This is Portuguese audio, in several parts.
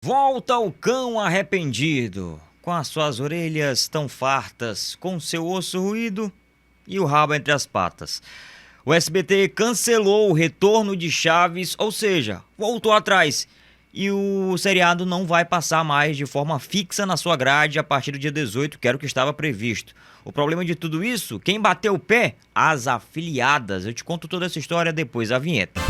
Volta o cão arrependido, com as suas orelhas tão fartas, com seu osso ruído e o rabo entre as patas. O SBT cancelou o retorno de Chaves, ou seja, voltou atrás. E o seriado não vai passar mais de forma fixa na sua grade a partir do dia 18, que era o que estava previsto. O problema de tudo isso, quem bateu o pé? As afiliadas. Eu te conto toda essa história depois da vinheta.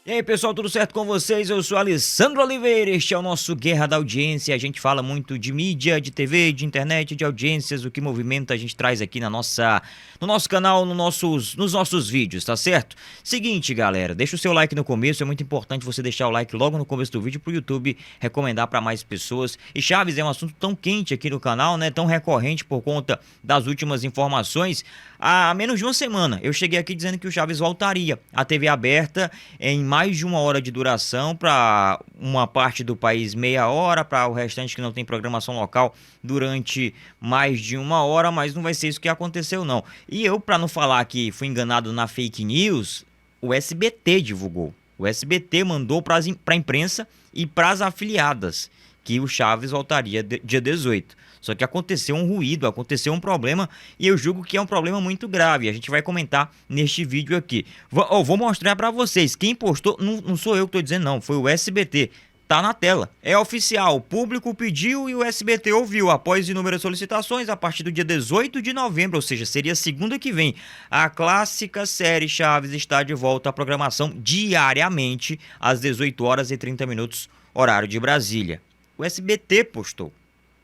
E aí pessoal, tudo certo com vocês? Eu sou Alessandro Oliveira, este é o nosso Guerra da Audiência. A gente fala muito de mídia, de TV, de internet, de audiências, o que movimenta a gente traz aqui no nosso canal, nos nossos vídeos, tá certo? Seguinte galera, deixa o seu like no começo, é muito importante você deixar o like logo no começo do vídeo pro YouTube recomendar para mais pessoas. E Chaves é um assunto tão quente aqui no canal, né? Tão recorrente por conta das últimas informações. Há menos de uma semana eu cheguei aqui dizendo que o Chaves voltaria à TV aberta em mais de 1 hora de duração, para uma parte do país meia hora, para o restante que não tem programação local durante mais de 1 hora, mas não vai ser isso que aconteceu não. E eu, para não falar que fui enganado na fake news, o SBT divulgou. O SBT mandou para a imprensa e para as afiliadas que o Chaves voltaria dia 18. Só que aconteceu um ruído, aconteceu um problema e eu julgo que é um problema muito grave. A gente vai comentar neste vídeo aqui. Vou mostrar para vocês. Quem postou, não sou eu que estou dizendo não, foi o SBT. Tá na tela. É oficial, o público pediu e o SBT ouviu. Após inúmeras solicitações, a partir do dia 18 de novembro, ou seja, seria segunda que vem, a clássica série Chaves está de volta à programação diariamente às 18 horas e 30 minutos, horário de Brasília. O SBT postou.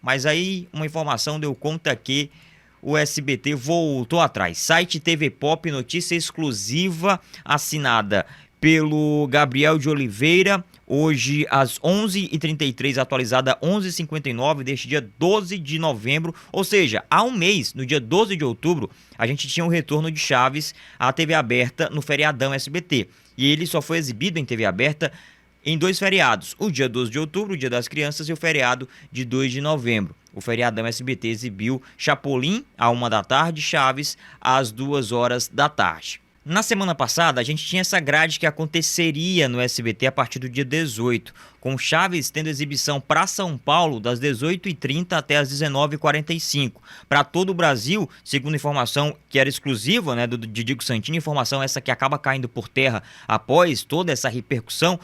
Mas aí uma informação deu conta que o SBT voltou atrás. Site TV Pop, notícia exclusiva assinada pelo Gabriel de Oliveira, hoje às 11h33, atualizada 11h59 deste dia 12 de novembro, ou seja, há um mês, no dia 12 de outubro, a gente tinha um retorno de Chaves à TV aberta no feriadão SBT. E ele só foi exibido em TV aberta em 2 feriados, o dia 12 de outubro, o dia das crianças, e o feriado de 2 de novembro. O feriadão SBT exibiu Chapolin à 1 da tarde, Chaves às 2 horas da tarde. Na semana passada, a gente tinha essa grade que aconteceria no SBT a partir do dia 18, com Chaves tendo exibição para São Paulo das 18h30 até as 19h45. Para todo o Brasil, segundo informação que era exclusiva, né, do Didico Santini, informação essa que acaba caindo por terra após toda essa repercussão,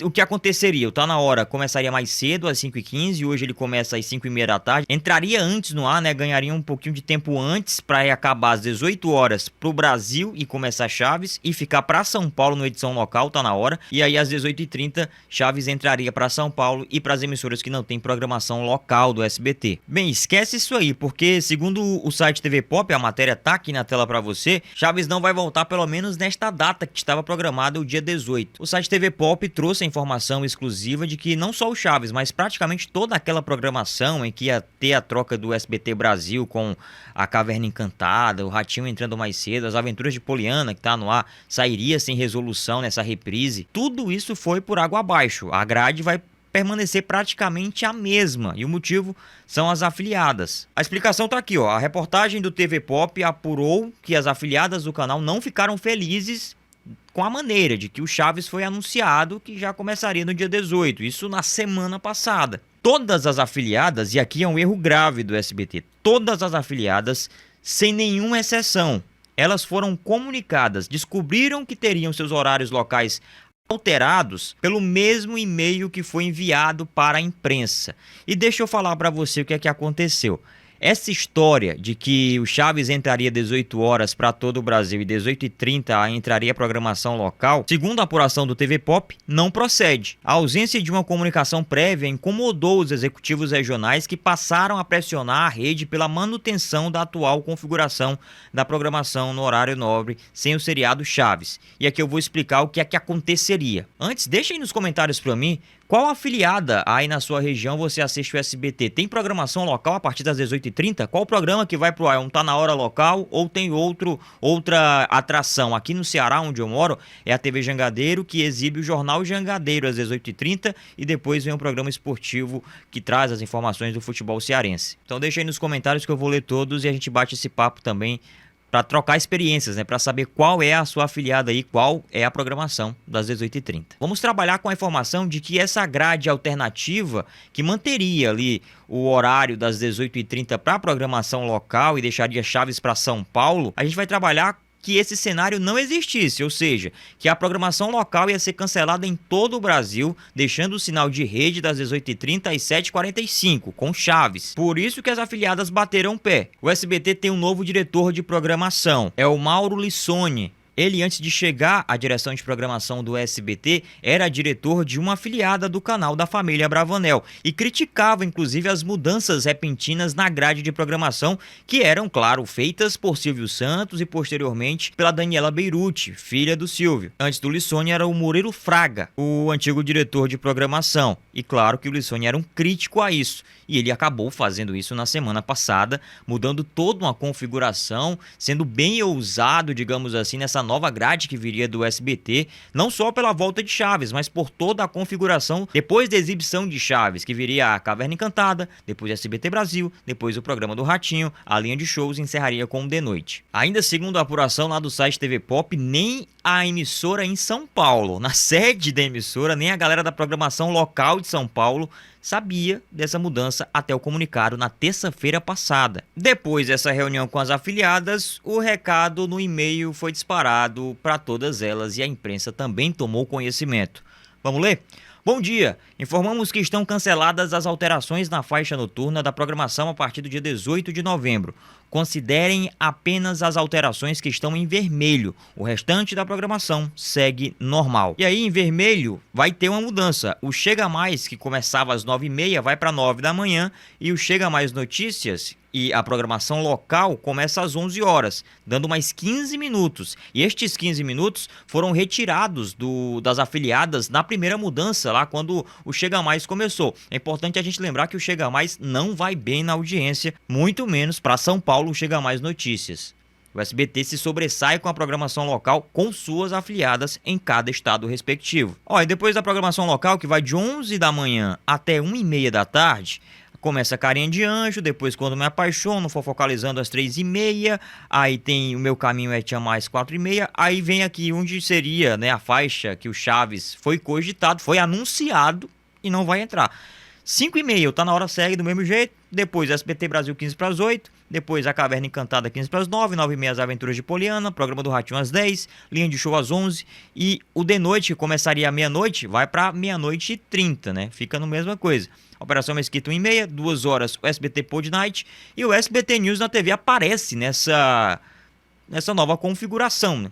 o que aconteceria? O Tá Na Hora começaria mais cedo, às 5h15, hoje ele começa às 5h30 da tarde, entraria antes no ar, né, ganharia um pouquinho de tempo antes para acabar às 18 horas para o Brasil e começar Chaves, e ficar para São Paulo no edição local, Tá Na Hora, e aí às 18h30 Chaves entraria para São Paulo e para as emissoras que não tem programação local do SBT. Bem, esquece isso aí, porque segundo o site TV Pop, a matéria tá aqui na tela para você, Chaves não vai voltar pelo menos nesta data que estava programada, o dia 18. O site TV Pop trouxe a informação exclusiva de que não só o Chaves, mas praticamente toda aquela programação em que ia ter a troca do SBT Brasil com a Caverna Encantada, o Ratinho entrando mais cedo, as Aventuras de Poliana, que tá no ar, sairia sem resolução nessa reprise. Tudo isso foi por água abaixo. A grade vai permanecer praticamente a mesma, e o motivo são as afiliadas. A explicação tá aqui, ó. A reportagem do TV Pop apurou que as afiliadas do canal não ficaram felizes com a maneira de que o Chaves foi anunciado que já começaria no dia 18, isso na semana passada. Todas as afiliadas, e aqui é um erro grave do SBT, todas as afiliadas, sem nenhuma exceção, elas foram comunicadas, descobriram que teriam seus horários locais alterados pelo mesmo e-mail que foi enviado para a imprensa. E deixa eu falar para você o que é que aconteceu. Essa história de que o Chaves entraria 18 horas para todo o Brasil e 18h30 entraria a programação local, segundo a apuração do TV Pop, não procede. A ausência de uma comunicação prévia incomodou os executivos regionais, que passaram a pressionar a rede pela manutenção da atual configuração da programação no horário nobre sem o seriado Chaves. E aqui eu vou explicar o que é que aconteceria. Antes, deixa aí nos comentários para mim qual afiliada aí na sua região você assiste o SBT. Tem programação local a partir das 18h30? Qual programa que vai pro ar? Um Tá Na Hora local ou tem outra atração? Aqui no Ceará, onde eu moro, é a TV Jangadeiro, que exibe o Jornal Jangadeiro às 18h30, e depois vem um programa esportivo que traz as informações do futebol cearense. Então deixa aí nos comentários que eu vou ler todos e a gente bate esse papo também para trocar experiências, né? Para saber qual é a sua afiliada aí, qual é a programação das 18h30. Vamos trabalhar com a informação de que essa grade alternativa, que manteria ali o horário das 18h30 para a programação local e deixaria Chaves para São Paulo, a gente vai trabalhar que esse cenário não existisse, ou seja, que a programação local ia ser cancelada em todo o Brasil, deixando o sinal de rede das 18h30 às 7h45, com Chaves. Por isso que as afiliadas bateram pé. O SBT tem um novo diretor de programação, é o Mauro Lissone. Ele, antes de chegar à direção de programação do SBT, era diretor de uma afiliada do canal da família Bravanel e criticava, inclusive, as mudanças repentinas na grade de programação que eram, claro, feitas por Silvio Santos e, posteriormente, pela Daniela Beirute, filha do Silvio. Antes do Lissone era o Murilo Fraga, o antigo diretor de programação. E claro que o Lissone era um crítico a isso. E ele acabou fazendo isso na semana passada, mudando toda uma configuração, sendo bem ousado, digamos assim, nessa nova grade que viria do SBT, não só pela volta de Chaves, mas por toda a configuração depois da exibição de Chaves, que viria a Caverna Encantada, depois SBT Brasil, depois o programa do Ratinho, a linha de shows encerraria com o De Noite. Ainda segundo a apuração lá do site TV Pop, nem a emissora em São Paulo, na sede da emissora, nem a galera da programação local de São Paulo sabia dessa mudança até o comunicado na terça-feira passada. Depois dessa reunião com as afiliadas, o recado no e-mail foi disparado para todas elas e a imprensa também tomou conhecimento. Vamos ler? Bom dia! Informamos que estão canceladas as alterações na faixa noturna da programação a partir do dia 18 de novembro. Considerem apenas as alterações que estão em vermelho. O restante da programação segue normal. E aí, em vermelho, vai ter uma mudança. O Chega Mais, que começava às 9h30, vai para 9 da manhã. E o Chega Mais Notícias e a programação local começa às 11 horas, dando mais 15 minutos. E estes 15 minutos foram retirados das afiliadas na primeira mudança, lá quando o Chega Mais começou. É importante a gente lembrar que o Chega Mais não vai bem na audiência, muito menos para São Paulo o Chega Mais Notícias. O SBT se sobressai com a programação local com suas afiliadas em cada estado respectivo. E depois da programação local, que vai de 11 da manhã até 1h30 da tarde, começa Carinha de Anjo, depois Quando Me Apaixono, Fofocalizando às 3h30, aí tem O Meu Caminho É Te Amar às 4h30, aí vem aqui onde seria, né, a faixa que o Chaves foi cogitado, foi anunciado e não vai entrar. 5h30, Tá Na Hora segue do mesmo jeito, depois SBT Brasil 7h15, depois A Caverna Encantada 7h15, 9h30 As Aventuras de Poliana, Programa do Ratinho às 10, Linha de Show às 11 e o De Noite, que começaria à meia-noite, vai para 00h30, né? Fica na mesma coisa. Operação Mesquita 1h30, 2 horas o SBT Pod Night e o SBT News na TV aparece nessa nova configuração, né?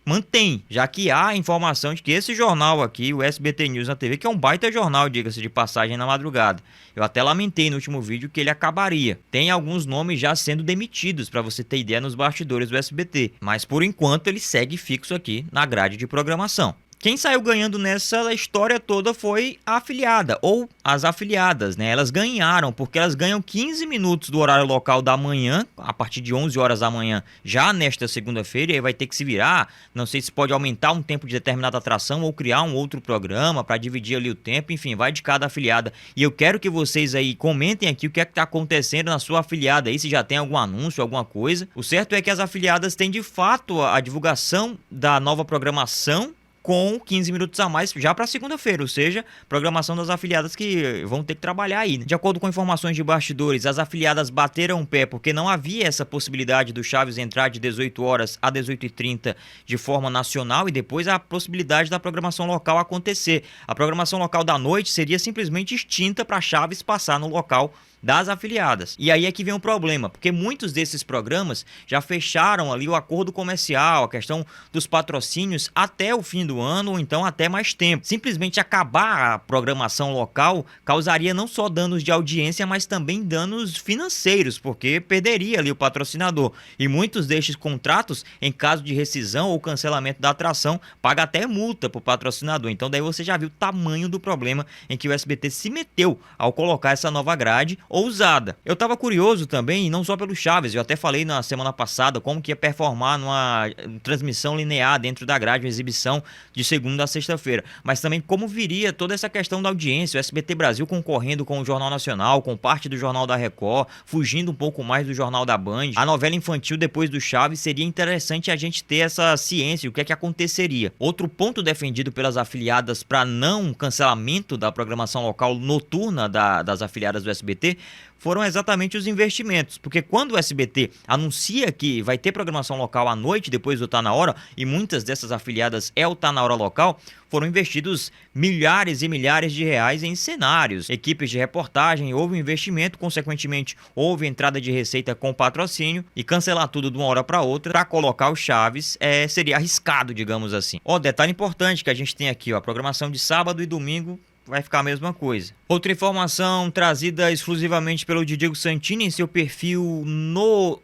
Mantém, já que há informação de que esse jornal aqui, o SBT News na TV, que é um baita jornal, diga-se de passagem, na madrugada. Eu até lamentei no último vídeo que ele acabaria. Tem alguns nomes já sendo demitidos, para você ter ideia, nos bastidores do SBT. Mas por enquanto ele segue fixo aqui na grade de programação. Quem saiu ganhando nessa história toda foi a afiliada, ou as afiliadas, né? Elas ganharam, porque elas ganham 15 minutos do horário local da manhã, a partir de 11 horas da manhã, já nesta segunda-feira, e aí vai ter que se virar, não sei se pode aumentar um tempo de determinada atração ou criar um outro programa para dividir ali o tempo, enfim, vai de cada afiliada. E eu quero que vocês aí comentem aqui o que é que tá acontecendo na sua afiliada aí, se já tem algum anúncio, alguma coisa. O certo é que as afiliadas têm de fato a divulgação da nova programação, com 15 minutos a mais já para segunda-feira, ou seja, programação das afiliadas que vão ter que trabalhar aí, né? De acordo com informações de bastidores, as afiliadas bateram o pé porque não havia essa possibilidade do Chaves entrar de 18 horas a 18h30 de forma nacional e depois a possibilidade da programação local acontecer. A programação local da noite seria simplesmente extinta para Chaves passar no local das afiliadas. E aí é que vem o problema, porque muitos desses programas já fecharam ali o acordo comercial, a questão dos patrocínios até o fim do ano, ou então até mais tempo. Simplesmente acabar a programação local causaria não só danos de audiência, mas também danos financeiros, porque perderia ali o patrocinador. E muitos destes contratos, em caso de rescisão ou cancelamento da atração, paga até multa para o patrocinador. Então daí você já viu o tamanho do problema em que o SBT se meteu ao colocar essa nova grade, ousada. Eu tava curioso também, e não só pelo Chaves, eu até falei na semana passada como que ia performar numa transmissão linear dentro da grade, uma exibição de segunda a sexta-feira, mas também como viria toda essa questão da audiência, o SBT Brasil concorrendo com o Jornal Nacional, com parte do Jornal da Record, fugindo um pouco mais do Jornal da Band. A novela infantil depois do Chaves, seria interessante a gente ter essa ciência, o que é que aconteceria. Outro ponto defendido pelas afiliadas para não cancelamento da programação local noturna das afiliadas do SBT foram exatamente os investimentos, porque quando o SBT anuncia que vai ter programação local à noite depois do Tá Na Hora, e muitas dessas afiliadas é o Tá Na Hora local, foram investidos milhares e milhares de reais em cenários, equipes de reportagem, houve um investimento, consequentemente houve entrada de receita com patrocínio, e cancelar tudo de uma hora para outra para colocar o Chaves seria arriscado, digamos assim. Detalhe importante que a gente tem aqui, a programação de sábado e domingo vai ficar a mesma coisa. Outra informação trazida exclusivamente pelo Didigo Santini em seu perfil no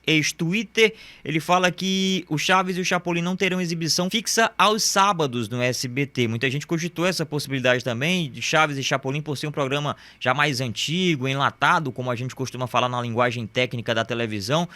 ex-Twitter, ele fala que o Chaves e o Chapolin não terão exibição fixa aos sábados no SBT. Muita gente cogitou essa possibilidade também, de Chaves e Chapolin por ser um programa já mais antigo, enlatado, como a gente costuma falar na linguagem técnica da televisão,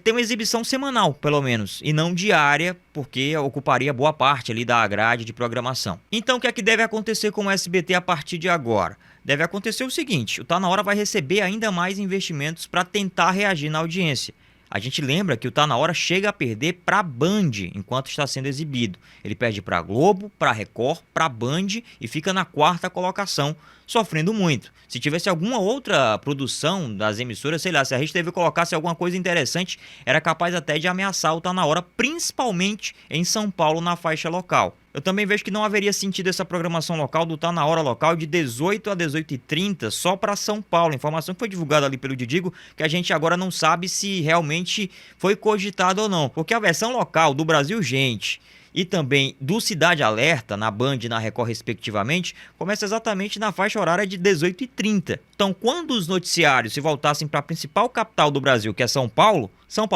ter uma exibição semanal, pelo menos, e não diária, porque ocuparia boa parte ali da grade de programação. Então, o que é que deve acontecer com o SBT a partir de agora? Deve acontecer o seguinte, o Tá Na Hora vai receber ainda mais investimentos para tentar reagir na audiência. A gente lembra que o Tá Na Hora chega a perder para a Band enquanto está sendo exibido. Ele perde para a Globo, para a Record, para a Band e fica na quarta colocação, sofrendo muito. Se tivesse alguma outra produção das emissoras, sei lá, se a Rede TV colocasse alguma coisa interessante, era capaz até de ameaçar o Tá Na Hora, principalmente em São Paulo, na faixa local. Eu também vejo que não haveria sentido essa programação local do Tá Na Hora local de 18 a 18h30 só para São Paulo. Informação que foi divulgada ali pelo Didigo, que a gente agora não sabe se realmente foi cogitado ou não. Porque a versão local do Brasil Gente e também do Cidade Alerta, na Band e na Record respectivamente, começa exatamente na faixa horária de 18h30. Então, quando os noticiários se voltassem para a principal capital do Brasil, que é São Paulo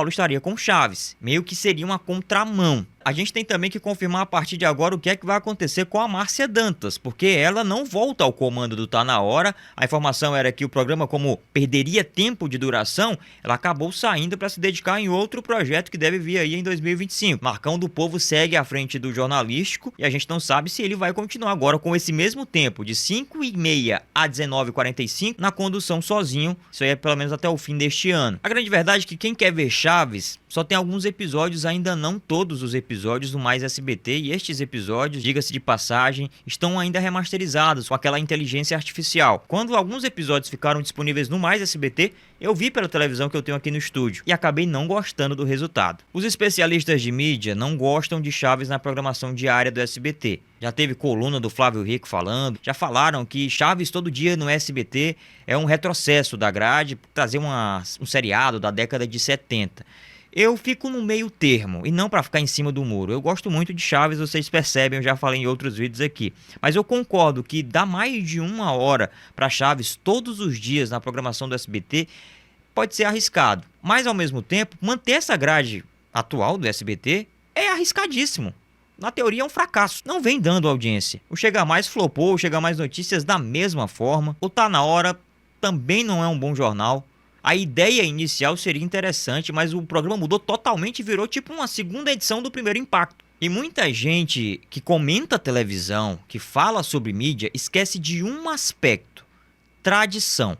estaria com Chaves. Meio que seria uma contramão. A gente tem também que confirmar a partir de agora o que é que vai acontecer com a Márcia Dantas, porque ela não volta ao comando do Tá Na Hora. A informação era que o programa, como perderia tempo de duração, ela acabou saindo para se dedicar em outro projeto que deve vir aí em 2025. Marcão do Povo segue à frente do jornalístico e a gente não sabe se ele vai continuar agora com esse mesmo tempo, de 5h30 a 19h45, na condução sozinho. Isso aí é pelo menos até o fim deste ano. A grande verdade é que quem quer ver Chaves só tem alguns episódios, ainda não todos os episódios do Mais SBT, e estes episódios, diga-se de passagem, estão ainda remasterizados com aquela inteligência artificial. Quando alguns episódios ficaram disponíveis no Mais SBT, eu vi pela televisão que eu tenho aqui no estúdio e acabei não gostando do resultado. Os especialistas de mídia não gostam de Chaves na programação diária do SBT. Já teve coluna do Flávio Rico falando, já falaram que Chaves todo dia no SBT é um retrocesso da grade, trazer um seriado da década de 70. Eu fico no meio termo, e não para ficar em cima do muro. Eu gosto muito de Chaves, vocês percebem, eu já falei em outros vídeos aqui. Mas eu concordo que dar mais de 1 hora para Chaves todos os dias na programação do SBT pode ser arriscado. Mas, ao mesmo tempo, manter essa grade atual do SBT é arriscadíssimo. Na teoria é um fracasso, não vem dando audiência. O Chega Mais flopou, o Chega Mais Notícias da mesma forma. O Tá Na Hora também não é um bom jornal. A ideia inicial seria interessante, mas o programa mudou totalmente e virou tipo uma segunda edição do Primeiro Impacto. E muita gente que comenta televisão, que fala sobre mídia, esquece de um aspecto: tradição.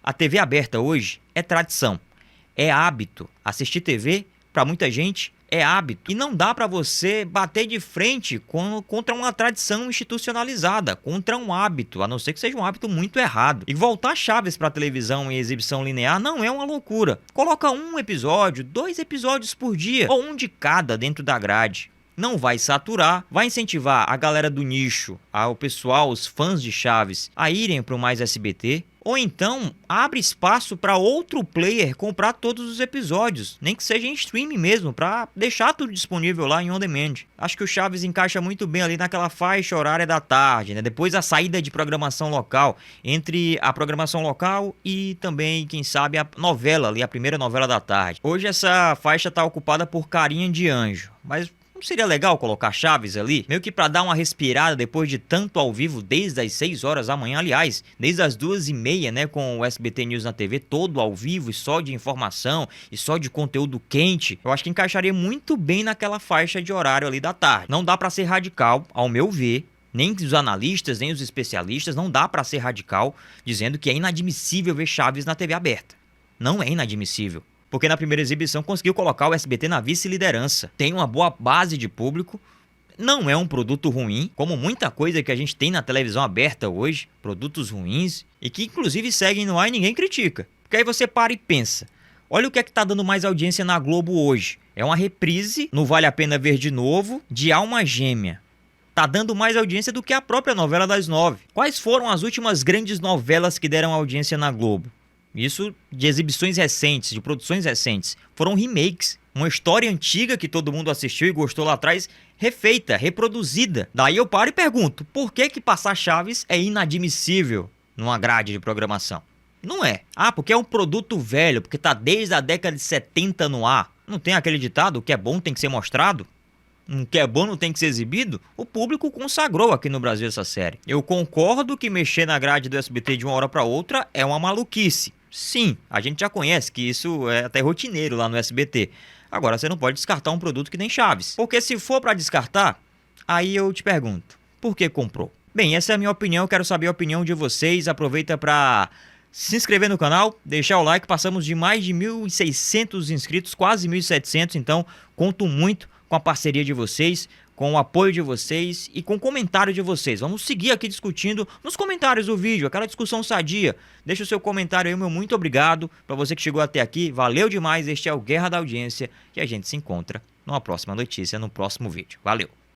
A TV aberta hoje é tradição, é hábito. Assistir TV, para muita gente, é hábito. E não dá para você bater de frente contra uma tradição institucionalizada, contra um hábito, a não ser que seja um hábito muito errado. E voltar Chaves para televisão em exibição linear não é uma loucura. Coloca 1 episódio, 2 episódios por dia, ou 1 de cada dentro da grade. Não vai saturar, vai incentivar a galera do nicho, o pessoal, os fãs de Chaves, a irem para o Mais SBT. Ou então, abre espaço para outro player comprar todos os episódios, nem que seja em streaming mesmo, para deixar tudo disponível lá em on demand. Acho que o Chaves encaixa muito bem ali naquela faixa horária da tarde, né? Depois a saída de programação local, entre a programação local e também, quem sabe, a novela ali, a primeira novela da tarde. Hoje essa faixa está ocupada por Carinha de Anjo, mas Não seria legal colocar Chaves ali? Meio que pra dar uma respirada depois de tanto ao vivo desde as 6 horas da manhã, aliás, desde as 2h30, né, com o SBT News na TV, todo ao vivo e só de informação e só de conteúdo quente. Eu acho que encaixaria muito bem naquela faixa de horário ali da tarde. Não dá pra ser radical, ao meu ver. Nem os analistas, nem os especialistas, não dá pra ser radical dizendo que é inadmissível ver Chaves na TV aberta. Não é inadmissível. Porque na primeira exibição conseguiu colocar o SBT na vice-liderança. Tem uma boa base de público. Não é um produto ruim, como muita coisa que a gente tem na televisão aberta hoje. Produtos ruins e que inclusive seguem no ar e ninguém critica. Porque aí você para e pensa. Olha o que é que tá dando mais audiência na Globo hoje. É uma reprise, no Vale a Pena Ver de Novo, de Alma Gêmea. Tá dando mais audiência do que a própria novela das 9. Quais foram as últimas grandes novelas que deram audiência na Globo? Isso de exibições recentes, de produções recentes. Foram remakes. Uma história antiga que todo mundo assistiu e gostou lá atrás, refeita, reproduzida. Daí eu paro e pergunto, por que que passar Chaves é inadmissível numa grade de programação? Não é. Ah, porque é um produto velho, porque tá desde a década de 70 no ar. Não tem aquele ditado, o que é bom tem que ser mostrado? O que é bom não tem que ser exibido? O público consagrou aqui no Brasil essa série. Eu concordo que mexer na grade do SBT de uma hora para outra é uma maluquice. Sim, a gente já conhece que isso é até rotineiro lá no SBT. Agora você não pode descartar um produto que nem Chaves. Porque se for para descartar, aí eu te pergunto, por que comprou? Bem, essa é a minha opinião, quero saber a opinião de vocês. Aproveita para se inscrever no canal, deixar o like. Passamos de mais de 1.600 inscritos, quase 1.700, então conto muito com a parceria de vocês, com o apoio de vocês e com o comentário de vocês. Vamos seguir aqui discutindo nos comentários do vídeo, aquela discussão sadia. Deixa o seu comentário aí, meu muito obrigado. Para você que chegou até aqui, valeu demais. Este é o Guerra da Audiência e a gente se encontra numa próxima notícia, no próximo vídeo. Valeu!